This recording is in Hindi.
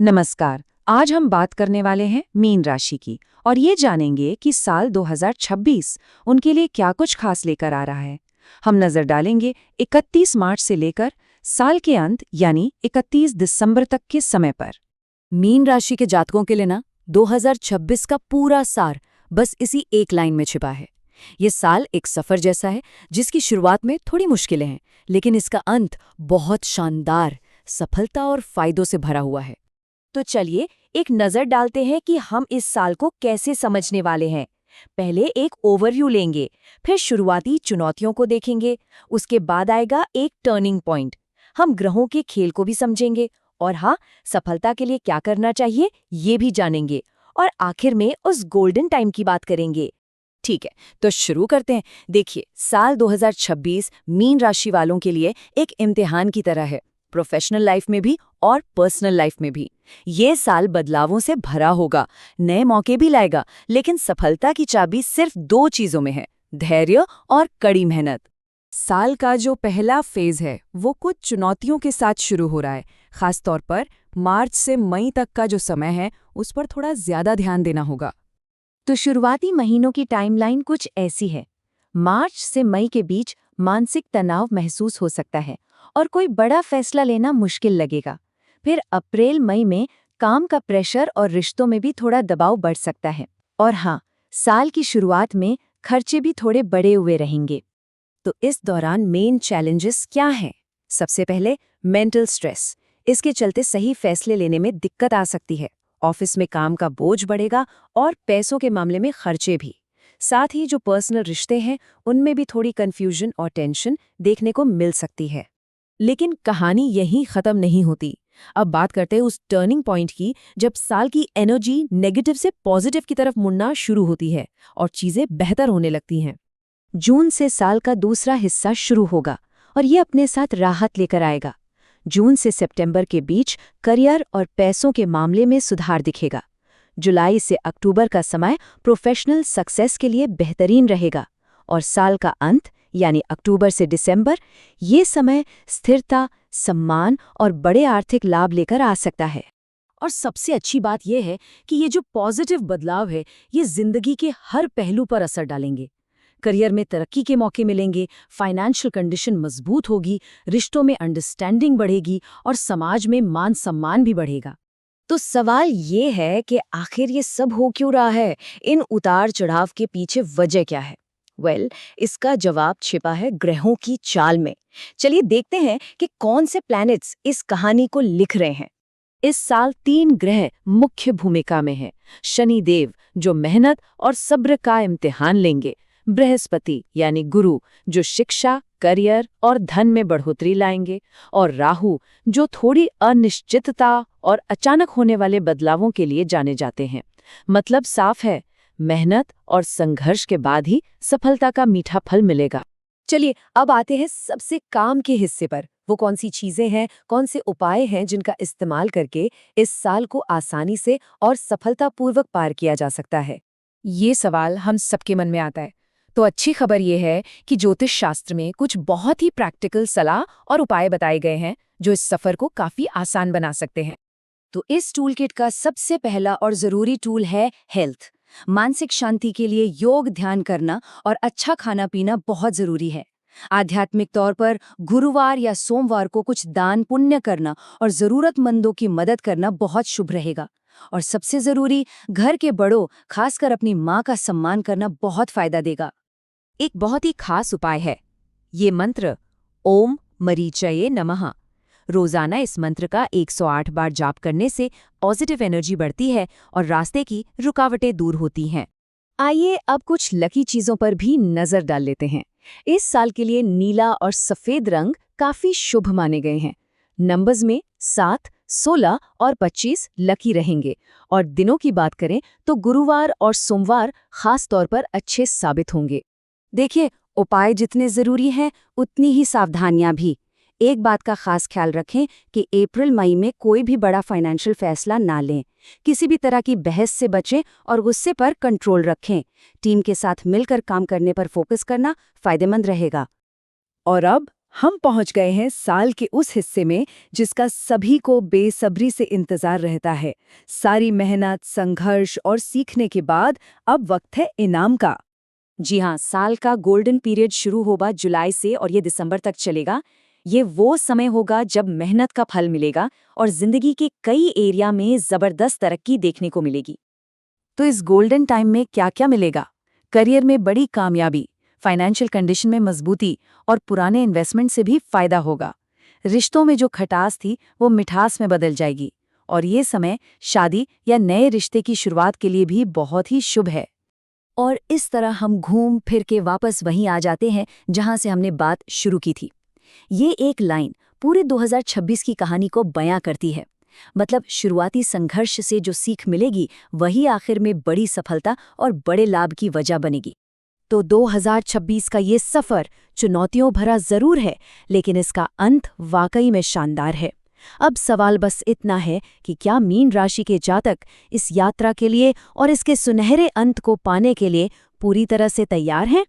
नमस्कार। आज हम बात करने वाले हैं मीन राशि की और ये जानेंगे कि साल 2026 उनके लिए क्या कुछ खास लेकर आ रहा है। हम नजर डालेंगे 31 मार्च से लेकर साल के अंत यानी 31 दिसंबर तक के समय पर। मीन राशि के जातकों के लिए 2026 का पूरा सार बस इसी एक लाइन में छिपा है। ये साल एक सफर जैसा है जिसकी शुरुआत में थोड़ी मुश्किलें हैं, लेकिन इसका अंत बहुत शानदार सफलता और फायदों से भरा हुआ है। तो चलिए एक नजर डालते हैं कि हम इस साल को कैसे समझने वाले हैं। पहले एक ओवरव्यू लेंगे, फिर शुरुआती चुनौतियों को देखेंगे, उसके बाद आएगा एक टर्निंग पॉइंट। हम ग्रहों के खेल को भी समझेंगे और हाँ, सफलता के लिए क्या करना चाहिए ये भी जानेंगे और आखिर में उस गोल्डन टाइम की बात करेंगे। ठीक है, तो शुरू करते हैं। देखिए, साल 2026 मीन राशि वालों के लिए एक इम्तिहान की तरह है, प्रोफेशनल लाइफ में भी और पर्सनल लाइफ में भी। ये साल बदलावों से भरा होगा, नए मौके भी लाएगा, लेकिन सफलता की चाबी सिर्फ दो चीजों में है, धैर्य और कड़ी मेहनत। साल का जो पहला फेज है वो कुछ चुनौतियों के साथ शुरू हो रहा है। खास तौर पर मार्च से मई तक का जो समय है उस पर थोड़ा ज्यादा ध्यान देना होगा। तो शुरुआती महीनों की टाइमलाइन कुछ ऐसी है। मार्च से मई के बीच मानसिक तनाव महसूस हो सकता है और कोई बड़ा फैसला लेना मुश्किल लगेगा। फिर अप्रैल मई में काम का प्रेशर और रिश्तों में भी थोड़ा दबाव बढ़ सकता है। और हाँ, साल की शुरुआत में खर्चे भी थोड़े बड़े हुए रहेंगे। तो इस दौरान मेन चैलेंजेस क्या हैं? सबसे पहले मेंटल स्ट्रेस। इसके चलते सही फैसले लेने में दिक्कत आ सकती है। ऑफिस में काम का बोझ बढ़ेगा और पैसों के मामले में खर्चे भी। साथ ही जो पर्सनल रिश्ते हैं उनमें भी थोड़ी कंफ्यूजन और टेंशन देखने को मिल सकती है। लेकिन कहानी यहीं खत्म नहीं होती। अब बात करते हैं उस टर्निंग पॉइंट की, जब साल की एनर्जी नेगेटिव से पॉजिटिव की तरफ मुड़ना शुरू होती है और चीजें बेहतर होने लगती हैं। जून से साल का दूसरा हिस्सा शुरू होगा और ये अपने साथ राहत लेकर आएगा। जून से सितंबर के बीच करियर और पैसों के मामले में सुधार दिखेगा। जुलाई से अक्टूबर का समय प्रोफेशनल सक्सेस के लिए बेहतरीन रहेगा और साल का अंत यानी अक्टूबर से दिसंबर, ये समय स्थिरता, सम्मान और बड़े आर्थिक लाभ लेकर आ सकता है। और सबसे अच्छी बात यह है कि ये जो पॉजिटिव बदलाव है ये जिंदगी के हर पहलू पर असर डालेंगे। करियर में तरक्की के मौके मिलेंगे, फाइनेंशियल कंडीशन मजबूत होगी, रिश्तों में अंडरस्टैंडिंग बढ़ेगी और समाज में मान सम्मान भी बढ़ेगा। तो सवाल ये है कि आखिर ये सब हो क्यों रहा है? इन उतार चढ़ाव के पीछे वजह क्या है? इसका जवाब छिपा है ग्रहों की चाल में। चलिए देखते हैं कि कौन से प्लैनेट्स इस कहानी को लिख रहे हैं। इस साल 3 ग्रह मुख्य भूमिका में हैं। शनिदेव जो मेहनत और सब्र का इम्तिहान लेंगे, बृहस्पति यानी गुरु जो शिक्षा, करियर और धन में बढ़ोतरी लाएंगे, और राहु जो थोड़ी अनिश्चितता और अचानक होने वाले बदलावों के लिए जाने जाते हैं। मतलब साफ है, मेहनत और संघर्ष के बाद ही सफलता का मीठा फल मिलेगा। चलिए अब आते हैं सबसे काम के हिस्से पर। वो कौन सी चीजें हैं, कौन से उपाय हैं जिनका इस्तेमाल करके इस साल को आसानी से और सफलतापूर्वक पार किया जा सकता है? ये सवाल हम सबके मन में आता है। तो अच्छी खबर ये है कि ज्योतिष शास्त्र में कुछ बहुत ही प्रैक्टिकल सलाह और उपाय बताए गए हैं जो इस सफर को काफी आसान बना सकते हैं। तो इस टूल किट का सबसे पहला और जरूरी टूल है हेल्थ। मानसिक शांति के लिए योग, ध्यान करना और अच्छा खाना पीना बहुत जरूरी है। आध्यात्मिक तौर पर गुरुवार या सोमवार को कुछ दान पुण्य करना और जरूरतमंदों की मदद करना बहुत शुभ रहेगा। और सबसे जरूरी, घर के बड़ों, खासकर अपनी माँ का सम्मान करना बहुत फायदा देगा। एक बहुत ही खास उपाय है ये मंत्र, ओम मरीचये नमः। रोजाना इस मंत्र का 108 बार जाप करने से पॉजिटिव एनर्जी बढ़ती है और रास्ते की रुकावटें दूर होती हैं। आइए अब कुछ लकी चीजों पर भी नजर डाल लेते हैं। इस साल के लिए नीला और सफेद रंग काफी शुभ माने गए हैं। नंबर्स में 7, 16 और 25 लकी रहेंगे। और दिनों की बात करें तो गुरुवार और सोमवार खास तौर पर अच्छे साबित होंगे। देखिए, उपाय जितने जरूरी हैं उतनी ही सावधानियां भी। एक बात का खास ख्याल रखें कि अप्रैल मई में कोई भी बड़ा फाइनेंशियल फैसला ना लें। किसी भी तरह की बहस से बचें और गुस्से पर कंट्रोल रखें। टीम के साथ मिलकर काम करने पर फोकस करना फायदेमंद रहेगा। और अब हम पहुंच गए हैं साल के उस हिस्से में जिसका सभी को बेसब्री से इंतजार रहता है। सारी मेहनत, संघर्ष और सीखने के बाद अब वक्त है इनाम का। जी हाँ, साल का गोल्डन पीरियड शुरू होगा जुलाई से और ये दिसंबर तक चलेगा। ये वो समय होगा जब मेहनत का फल मिलेगा और जिंदगी के कई एरिया में जबरदस्त तरक्की देखने को मिलेगी। तो इस गोल्डन टाइम में क्या क्या मिलेगा? करियर में बड़ी कामयाबी, फाइनेंशियल कंडीशन में मजबूती और पुराने इन्वेस्टमेंट से भी फायदा होगा। रिश्तों में जो खटास थी वो मिठास में बदल जाएगी और ये समय शादी या नए रिश्ते की शुरुआत के लिए भी बहुत ही शुभ है। और इस तरह हम घूम फिर के वापस वहीं आ जाते हैं जहां से हमने बात शुरू की थी। ये एक लाइन पूरे 2026 की कहानी को बयां करती है। मतलब शुरुआती संघर्ष से जो सीख मिलेगी वही आखिर में बड़ी सफलता और बड़े लाभ की वजह बनेगी। तो 2026 का ये सफर चुनौतियों भरा जरूर है, लेकिन इसका अंत वाकई में शानदार है। अब सवाल बस इतना है कि क्या मीन राशि के जातक इस यात्रा के लिए और इसके सुनहरे अंत को पाने के लिए पूरी तरह से तैयार हैं?